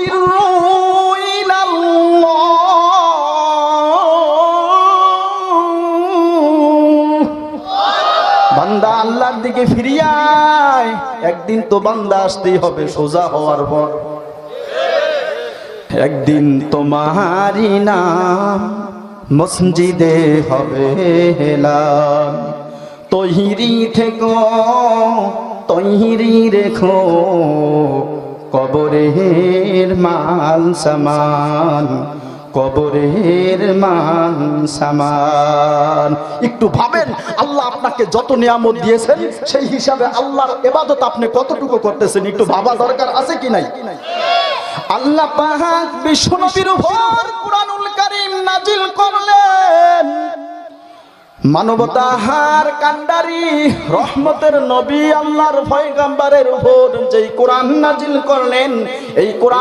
ফাফিরু ইলাল্লাহ। বান্দা আল্লাহর দিকে ফিরিয়ে আয়, একদিন তো বান্দা আসতেই হবে সোজা হওয়ার পর। একদিন তোমারই নাম মসজিদে হবে হেলাল। তৈরি থেকো, তৈরি রেখো কবরের মাল সামান, কবরের মান সামান। একটু ভাবেন, আল্লাহ আপনাকে যত নিয়ামত দিয়েছেন সেই হিসাবে আল্লাহর ইবাদত আপনি কতটুকু করতেছেন, একটু ভাবা দরকার আছে কি নাই? আল্লাহ পাক বিশ্বনবীর উপর কুরআনুল কারীম নাজিল করলেন। মানবতার কান্ডারি রহমতের নবী আল্লাহর পয়গম্বরের উপর যেই কোরআন নাজিল করলেন, এই কোরআন